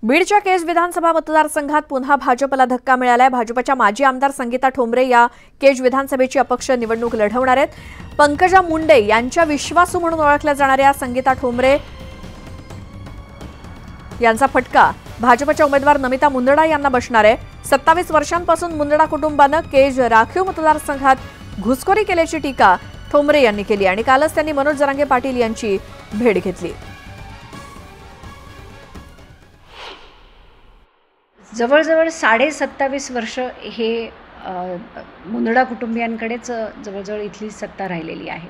बीडच्या केज विधानसभा मतदारसंघात पुन्हा भाजपला धक्का मिळालाय। भाजपच्या माजी आमदार संगीता ठोंबरे या केज विधानसभेची अपक्ष निवडणूक लढवणार आहेत। पंकजा मुंडे यांच्या विश्वासू म्हणून ओळखल्या जाणाऱ्या संगीता ठोंबरे यांचा फटका भाजपच्या उमेदवार नमिता मुंदडा यांना बसणार आहे। 27 वर्षांपासून मुंदडा कुटुंबाने केज राखीव मतदारसंघात घुसखोरी केल्याची टीका ठोंबरे यांनी केली आणि कालच त्यांनी मनोज जरांगे पाटील यांची भेट घेतली। जवळजवळ 27.5 वर्ष हे मुंदडा कुटुंबियांकडेच जवळजवळ इथली सत्ता राहिलेली आहे।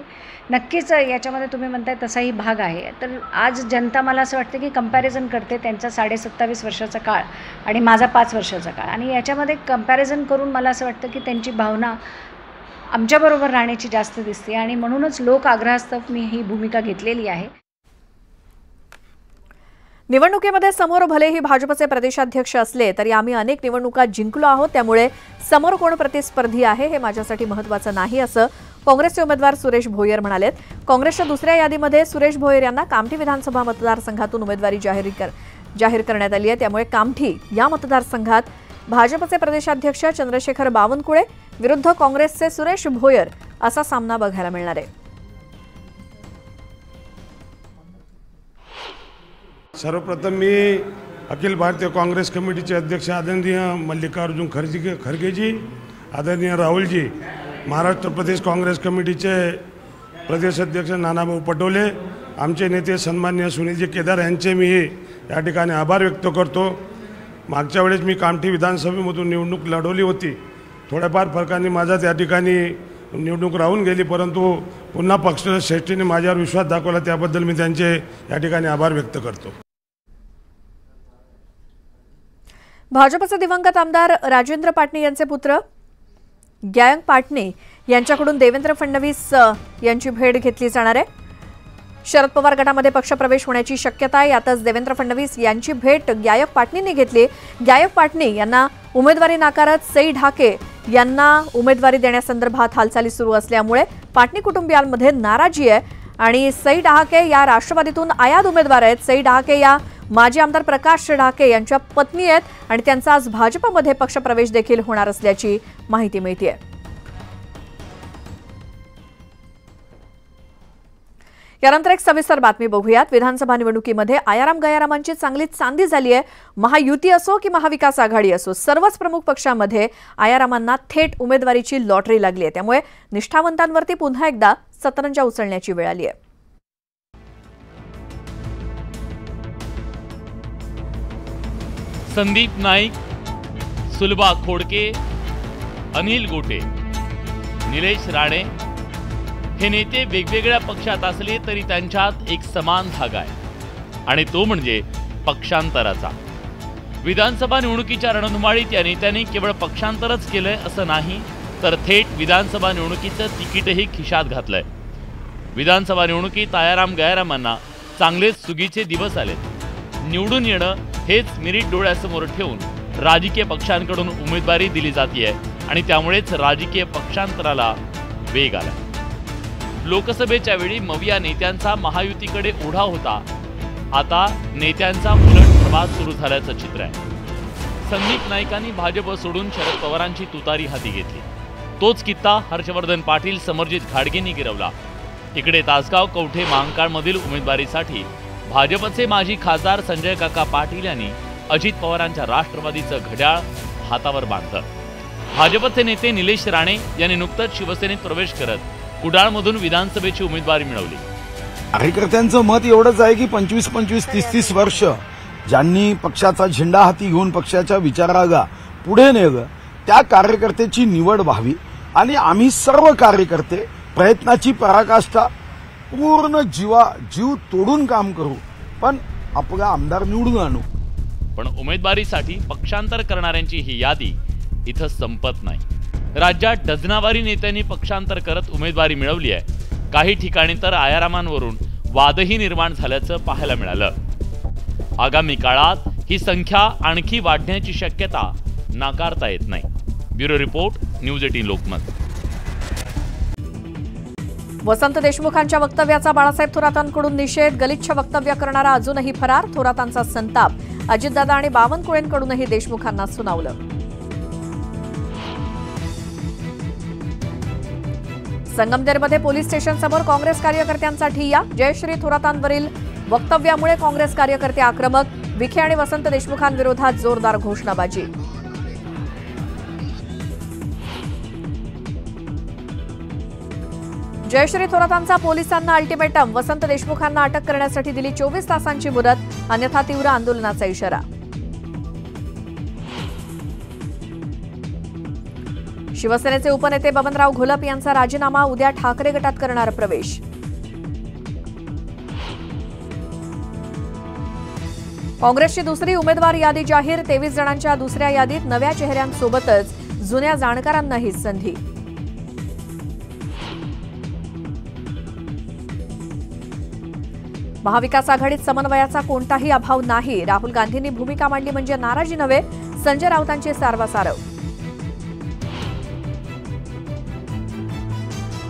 नक्कीच याच्यामध्ये तुम्ही म्हणताय तसाही भाग आहे। तर आज जनता मला असं वाटतं की कंपॅरिझन करते त्यांचा 27.5 वर्षाचा काळ आणि माझा 5 वर्षाचा काळ, आणि याच्यामध्ये कंपॅरिझन करून मला असं वाटतं की त्यांची भावना आमच्याबरोबर राहण्याची जास्त दिसते आणि म्हणूनच लोक आग्रहास्तव मी ही भूमिका घेतलेली आहे। निवडणुकीमध्ये समोर भलेही भाजपचे प्रदेशाध्यक्ष असले तरी आम्ही अनेक निवडणुका जिंकलो आहोत, त्यामुळे समोर कोण प्रतिस्पर्धी आहे हे माझ्यासाठी महत्त्वाचं नाही, असं काँग्रेसचे उमेदवार सुरेश भोयर म्हणालेत। काँग्रेसच्या दुसऱ्या यादीमध्ये सुरेश भोयर यांना कामठी विधानसभा मतदारसंघातून उमेदवारी जाहीर करण्यात आली आहे, त्यामुळे कामठी या मतदारसंघात भाजपचे प्रदेशाध्यक्ष चंद्रशेखर बावनकुळे विरुद्ध काँग्रेसचे सुरेश भोयर असा सामना बघायला मिळणार आहे। सर्वप्रथम मी अखिल भारतीय काँग्रेस कमिटीचे अध्यक्ष आदरणीय मल्लिकार्जुन खरगेजी, आदरणीय राहुलजी, महाराष्ट्र प्रदेश काँग्रेस कमिटीचे प्रदेश अध्यक्ष नानाभाऊ पटोले, आमचे नेते सन्माननीय सुनीलजी केदार यांचे मी या ठिकाणी आभार व्यक्त करतो। मागच्या वेळेस मी कामठी विधानसभेमधून निवडणूक लढवली होती, थोड्याफार फरकाने माझा त्या ठिकाणी निवडणूक राहून गेली, परंतु पुन्हा पक्षश्रेष्ठीने माझ्यावर विश्वास दाखवला, त्याबद्दल मी त्यांचे या ठिकाणी आभार व्यक्त करतो। भाजपचे दिवंगत आमदार राजेंद्र पाटणे यांचे पुत्र गयांग पाटणे यांच्याकडून देवेंद्र फडणवीस यांची भेट घेतली जाणार आहे। शरद पवार गटामध्ये पक्षप्रवेश होण्याची शक्यता आहे। यातच देवेंद्र फडणवीस यांची भेट गयांग पाटणेंनी घेतली। गयांग पाटणे यांना उमेदवारी नाकारत सई ढाके यांना उमेदवारी देण्यासंदर्भात हालचाली सुरू असल्यामुळे पाटणे कुटुंबियांमध्ये नाराजी आहे आणि सई ढाके या राष्ट्रवादीतून आयात उमेदवार आहेत। सई ढाके या माजी आमदार प्रकाश ढाके यांच्या पत्नी आहेत आणि त्यांचा आज भाजपमध्ये पक्षप्रवेश देखील होणार असल्याची माहिती मिळते। यानंतर एक सविस्तर बातमी बघूयात। विधानसभा निवडणुकीमध्ये आयाराम गयारामांची चांगली चांदी झाली आहे। महायुती असो की महाविकास आघाडी असो, सर्वच प्रमुख पक्षांमध्ये आयारामांना थेट उमेदवारीची लॉटरी लागली आहे, त्यामुळे निष्ठावंतांवरती पुन्हा एकदा सतरंजा उचलण्याची वेळ आली आहे। संदीप नाईक, सुलभा खोडके, अनिल गोटे, निलेश राणे हे नेते वेगवेगळ्या पक्षात असले तरी त्यांच्यात एक समान धागा आहे आणि तो म्हणजे पक्षांतराचा। विधानसभा निवडणुकीच्या रणधुमाळीत या नेत्यांनी केवळ पक्षांतरच केलंय असं नाही, तर थेट विधानसभा निवडणुकीचं तिकीटही खिशात घातलंय। विधानसभा निवडणुकीत आयाराम गयारामांना चांगलेच सुगीचे दिवस आलेत। निवडून येणं हेच मिरिट डोळ्यासमोर ठेवून राजकीय पक्षांकडून उमेदवारी दिली जाते आणि त्यामुळेच राजकीय पक्षांतराला वेग आला। लोकसभेच्या वेळी मविया नेत्यांचा महायुतीकडे ओढा होता, आता नेत्यांचा उलट प्रवास सुरू झाल्याचं चित्र आहे। संदीप नाईकांनी भाजप सोडून शरद पवारांची तुतारी हाती घेतली, तोच कित्ता हर्षवर्धन पाटील समर्जित घाडगेंनी गिरवला। इकडे तासगाव कवठे महांकाळमधील उमेदवारीसाठी भाजपचे माजी खासदार संजय काका पाटील यांनी अजित पवारांच्या राष्ट्रवादीचं घड्याळ हातावर बांधलं। भाजपचे नेते निलेश राणे यांनी नुकतंच शिवसेनेत प्रवेश करत कुडाळमधून विधानसभेची उमेदवारी मिळवली। कार्यकर्त्यांचं मत एवढंच आहे की 25-25, 30-30 वर्ष ज्यांनी पक्षाचा झेंडा हाती घेऊन पक्षाच्या विचाराला पुढे नेलं, त्या कार्यकर्त्याची निवड व्हावी आणि आम्ही सर्व कार्यकर्ते प्रयत्नाची पराकाष्ठा पूर्ण जीव तोडून काम करू, पण आपला आमदार निवडून आणू। पण उमेदवारीसाठी पक्षांतर करणाऱ्यांची ही यादी इथं संपत नाही। राज्यात डझनावारी नेत्यांनी पक्षांतर करत उमेदवारी मिळवली आहे। काही ठिकाणी तर आयारामांवरून वादही निर्माण झाल्याचं पाहायला मिळालं। आगामी काळात ही संख्या आणखी वाढण्याची शक्यता नाकारता येत नाही। Bureau report, news 18 Lokmat. Vasant देशमुखांच्या वक्तव्याचा बाळासाहेब थोरातांकडून निषेध। गलिच्छ वक्तव्य करणारा अजूनही फरार, थोरातांचा संताप। अजितदादा आणि बावनकुळेंकडूनही देशमुखांना सुनावलं. संगमनेरमध्ये पोलीस स्टेशनसमोर काँग्रेस कार्यकर्त्यांचा ठिय्या. जयश्री थोरातांवरील वक्तव्यामुळे काँग्रेस कार्यकर्ते आक्रमक. विखे आणि वसंत देशमुखांविरोधात जोरदार घोषणाबाजी. जयश्री थोरातांचा पोलिसांना अल्टिमेटम. वसंत देशमुखांना अटक करण्यासाठी दिली 24 तासांची मुदत, अन्यथा तीव्र आंदोलनाचा इशारा. शिवसेनेचे उपनेते बबनराव घोलप यांचा राजीनामा. उद्या ठाकरे गटात करणार प्रवेश. काँग्रेसची दुसरी उमेदवार यादी जाहीर. 23 जणांच्या दुसऱ्या यादीत नव्या चेहऱ्यांसोबतच जुन्या जाणकारांनाही संधी. महाविकास आघाडीत समन्वयाचा कोणताही अभाव नाही. राहुल गांधींनी भूमिका मांडली म्हणजे नाराजी नव्हे. संजय राऊतांची सारवासारव.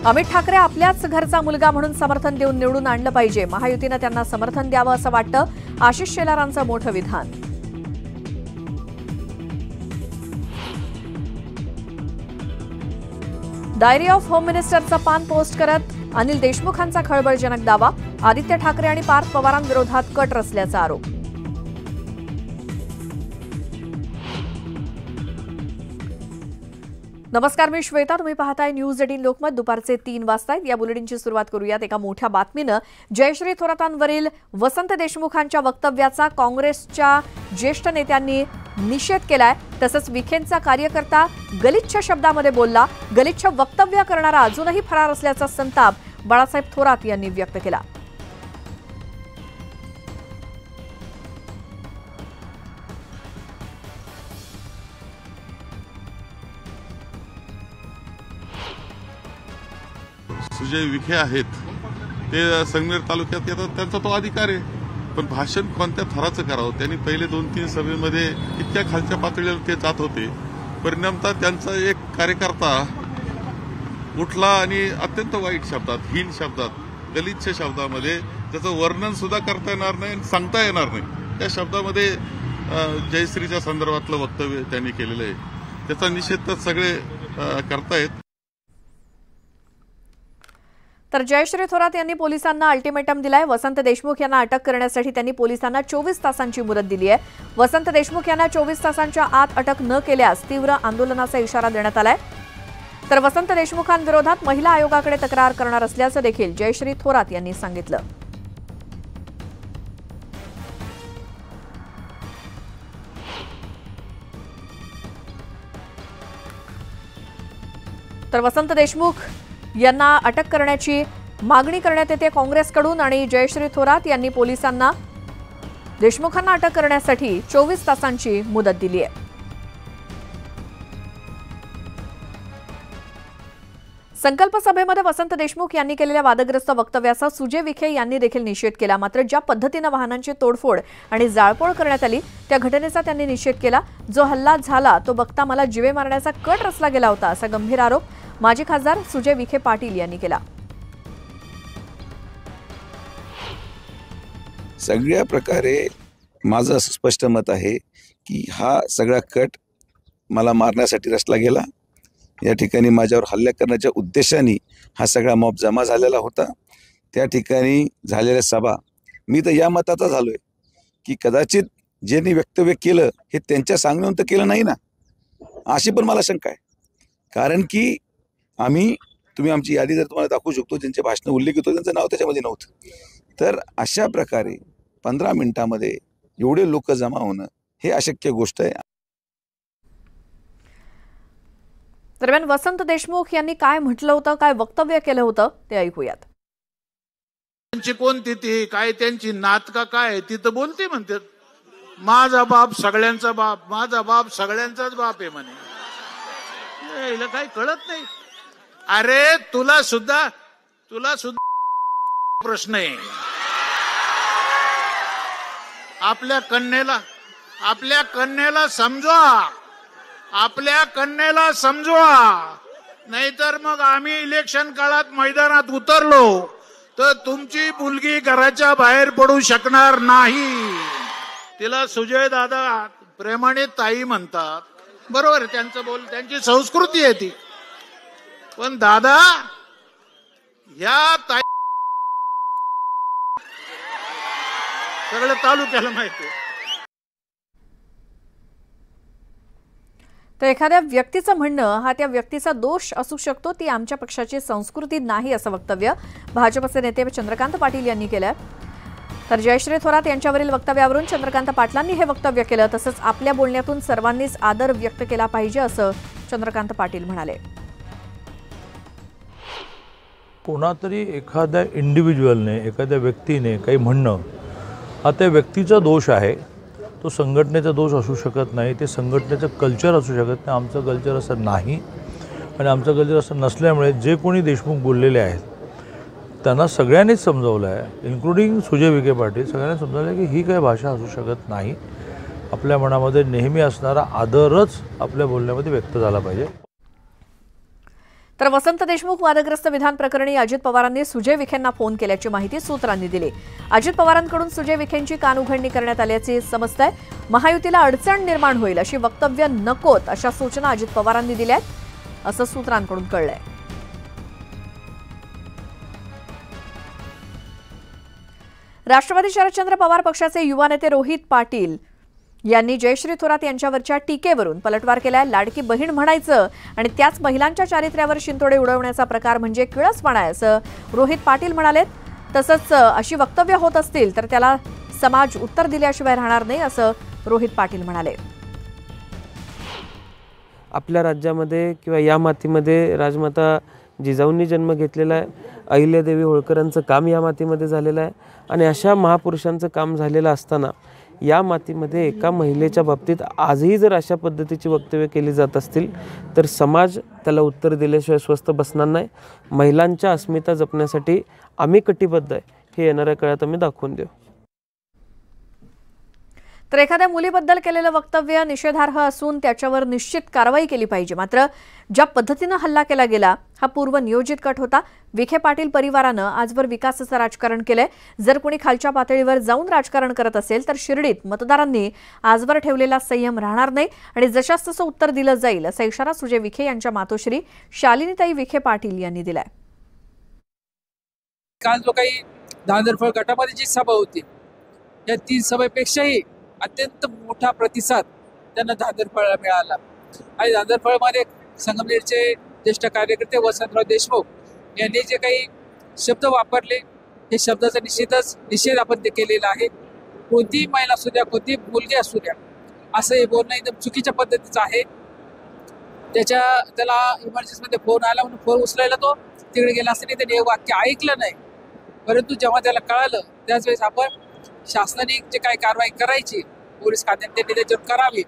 अमित ठाकरे आपल्याच घरचा मुलगा म्हणून समर्थन देऊन निवडून आणलं पाहिजे. महायुतीनं त्यांना समर्थन द्यावं असं वाटतं. आशिष शेलारांचं मोठं विधान. डायरी ऑफ होम मिनिस्टरचं पान पोस्ट करत अनिल देशमुखांचा खळबळजनक दावा. आदित्य ठाकरे आणि पार्थ पवारांविरोधात कट रचल्याचा आरोप. नमस्कार, मी श्वेता. तुम्ही पाहताय न्यूज 18 लोकमत. दुपारचे 3 वाजतायत. या बुलेटिनची सुरुवात करूयात एका मोठ्या बातमीनं. जयश्री थोरातांवरील वसंत देशमुखांच्या वक्तव्याचा काँग्रेसच्या ज्येष्ठ नेत्यांनी निषेध केलाय. तसंच विखेंचा कार्यकर्ता गलिच्छ शब्दामध्ये बोलला. गलिच्छ वक्तव्य करणारा अजूनही फरार असल्याचा संताप बाळासाहेब थोरात यांनी व्यक्त केला. सुजय विखे आहेत ते संगमेर तालुक्यात येतात, त्यांचा तो अधिकार आहे. पण भाषण कोणत्या थराचं करावं? त्यांनी पहिले 2-3 सभेमध्ये इतक्या खालच्या पातळीवर ते जात होते. परिणामतः त्यांचा एक कार्यकर्ता उठला आणि अत्यंत वाईट शब्दात, हीन शब्दात, गलिच्छ शब्दामध्ये, त्याचं वर्णन सुद्धा करता येणार नाही आणि सांगता येणार नाही, त्या शब्दामध्ये जयश्रीच्या संदर्भातलं वक्तव्य त्यांनी केलेलं आहे. त्याचा निषेध तर सगळे करतायत. तर जयश्री थोरात यांनी पोलिसांना अल्टिमेटम दिलाय. वसंत देशमुख यांना अटक करण्यासाठी त्यांनी पोलिसांना 24 तासांची मुदत दिली आहे. वसंत देशमुख यांना 24 तासांच्या आत अटक न केल्यास तीव्र आंदोलनाचा इशारा देण्यात आलाय. तर वसंत देशमुखांविरोधात महिला आयोगाकडे तक्रार करणार असल्याचं देखील जयश्री थोरात यांनी सांगितलं. तर वसंत देशमुख यांना अटक करण्याची मागणी करण्यात येते काँग्रेसकडून आणि जयश्री थोरात यांनी पोलिसांना देशमुखांना अटक करण्यासाठी 24 तासांची मुदत दिली आहे. संकल्प सभेमध्ये वसंत देशमुख यांनी केलेल्या वादग्रस्त वक्तव्याचा सुजय विखे यांनी देखील निषेध केला. मात्र ज्या पद्धतीनं वाहनांची तोडफोड आणि जाळपोळ करण्यात आली त्या घटनेचा त्यांनी निषेध केला. जो हल्ला झाला तो बघता मला जीवे मारण्याचा कट रचला गेला होता असा गंभीर आरोप माजी खासदार सुजय विखे पाटील यांनी केला. सगळ्या प्रकारे माझं स्पष्ट मत आहे की हा सगळा कट मला मारण्यासाठी रचला गेला. या ठिकाणी माझ्यावर हल्ला करण्याच्या उद्देशाने हा सगळा मॉब जमा झालेला होता. त्या ठिकाणी झालेल्या सभा, मी तर या मताचा झालोय की कदाचित ज्यांनी वक्तव्य केलं हे त्यांच्या सांगण्यावर तर केलं नाही ना, अशी पण मला शंका आहे. कारण की तुम्ही आमची यादी जर तुम्हाला दाखवू शकतो, ज्यांचे भाषण उल्लेखित होते त्यांचं नाव त्याच्यामध्ये नव्हतं. तर अशा प्रकारे 15 मिनिटांमध्ये एवढे लोक जमा होणं हे अशक्य गोष्ट आहे. दरम्यान वसंत देशमुख यांनी काय म्हटलं होतं, काय वक्तव्य केलं होतं ते ऐकूयात. त्यांची कोणती ती काय त्यांची नात का काय ती तर बोलते म्हणते माझा बाप सगळ्यांचा बाप, माझा बाप सगळ्यांचाच बाप आहे म्हणे. हिला काही कळत नाही. अरे तुला सुद्धा प्रश्न आहे. आपल्या कन्येला समजवा, नाहीतर मग आम्ही इलेक्शन काळात मैदानात उतरलो तर तुमची मुलगी घराच्या बाहेर पडू शकणार नाही. तिला सुजय दादा प्रेमाने ताई म्हणतात. बरोबर, त्यांचं बोल, त्यांची संस्कृती आहे ती. पण दादा या ताई सगळं तालुक्याला माहिती आहे. तर एखाद्या व्यक्तीचं म्हणणं हा त्या व्यक्तीचा दोष असू शकतो, ती आमच्या पक्षाची संस्कृती नाही, असं वक्तव्य भाजपचे नेते चंद्रकांत पाटील यांनी केलं. तर जयश्री थोरात यांच्यावरील वक्तव्यावरून चंद्रकांत पाटलांनी हे वक्तव्य केलं. तसंच आपल्या बोलण्यातून सर्वांनीच आदर व्यक्त केला पाहिजे, असं चंद्रकांत पाटील म्हणाले. कोणातरी एखाद्या इंडिव्हिज्युअलने, एखाद्या व्यक्तीने काही म्हणणं हा त्या व्यक्तीचा दोष आहे, तो संघटनेचा दोष असू शकत नाही, ते संघटनेचं कल्चर असू शकत नाही. आमचं कल्चर असं नाही आणि आमचं कल्चर असं नसल्यामुळे जे कोणी देशमुख बोललेले आहेत त्यांना सगळ्यांनीच समजावलं आहे, इन्क्लुडिंग सुजय विखे पाटील, सगळ्यांनी समजावलं आहे की ही काही भाषा असू शकत नाही. आपल्या मनामध्ये नेहमी असणारा आदरच आपल्या बोलण्यामध्ये व्यक्त झाला पाहिजे. तर वसंत देशमुख वादग्रस्त विधान प्रकरणी अजित पवारांनी सुजय विखेंना फोन केल्याची माहिती सूत्रांनी दिली. अजित पवारांकडून सुजय विखेंची कानउघडणी करण्यात आल्याचे समजतंय. महायुतीला अडचण निर्माण होईल अशी वक्तव्य नकोत अशा सूचना अजित पवारांनी दिल्यात, असं सूत्रांकडून कळलंय. राष्ट्रवादी शरदचंद्र पवार पक्षाचे युवा नेते रोहित पाटील यांनी जयश्री थोरात यांच्यावरच्या टीकेवरून पलटवार केलाय. लाडकी बहीण म्हणायचं आणि त्याच महिलांच्या चारित्र्यावर शिंतोडे उडवण्याचा प्रकार म्हणजे किळसपणा आहे, असं रोहित पाटील म्हणाले. तसंच अशी वक्तव्य होत असतील तर त्याला समाज उत्तर दिल्याशिवाय राहणार नाही, असं रोहित पाटील म्हणाले. आपल्या राज्यामध्ये किंवा या मातीमध्ये राजमाता जिजाऊंनी जन्म घेतलेला आहे. अहिल्यादेवी होळकरांचं काम या मातीमध्ये झालेलं आहे आणि अशा महापुरुषांचं काम झालेलं असताना या मातीमध्ये एका महिलेच्या बाबतीत आजही जर अशा पद्धतीची वक्तव्य केली जात असतील तर समाज त्याला उत्तर दिल्याशिवाय स्वस्थ बसणार नाही. महिलांच्या अस्मिता जपण्यासाठी आम्ही कटिबद्ध आहे, हे येणाऱ्या काळात आम्ही दाखवून देऊ. तर एखाद्या मुलीबद्दल केलेलं वक्तव्य निषेधार्ह असून त्याच्यावर निश्चित कारवाई केली पाहिजे. मात्र ज्या पद्धतीनं हल्ला केला गेला हा पूर्व नियोजित कट होता. विखे पाटील परिवारानं आजवर विकासाचं राजकारण केलंय. जर कोणी खालच्या पातळीवर जाऊन राजकारण करत असेल तर शिर्डीत मतदारांनी आजवर ठेवलेला संयम राहणार नाही आणि जशास तसं उत्तर दिलं जाईल, असा इशारा सुजय विखे यांच्या मातोश्री शालिनीताई विखे पाटील यांनी दिलाय. काल जो काही धांदरफळ गटामध्ये जी सभा होती, या 3 सभेपेक्षाही अत्यंत मोठा प्रतिसाद त्यांना धांदरफळला मिळाला. आणि धांदरफळमध्ये संगमनेरचे ज्येष्ठ कार्यकर्ते वसंतराव देशमुख यांनी जे काही शब्द वापरले, हे शब्दाचा निषेध आपण ते केलेला आहे. कोणतीही महिला असू द्या, कोणतीही मुलगी असू द्या, असं हे बोलणं एकदम चुकीच्या पद्धतीचं आहे. त्याला इमर्जन्सीमध्ये फोन आला म्हणून फोन उचलायला तो तिकडे गेला असताना त्याने हे वाक्य ऐकलं नाही. परंतु जेव्हा त्याला कळालं त्याच वेळेस आपण शासनाने जे काही कारवाई करायची पोलीस खात्याने त्यांनी त्याच्यावर करावी.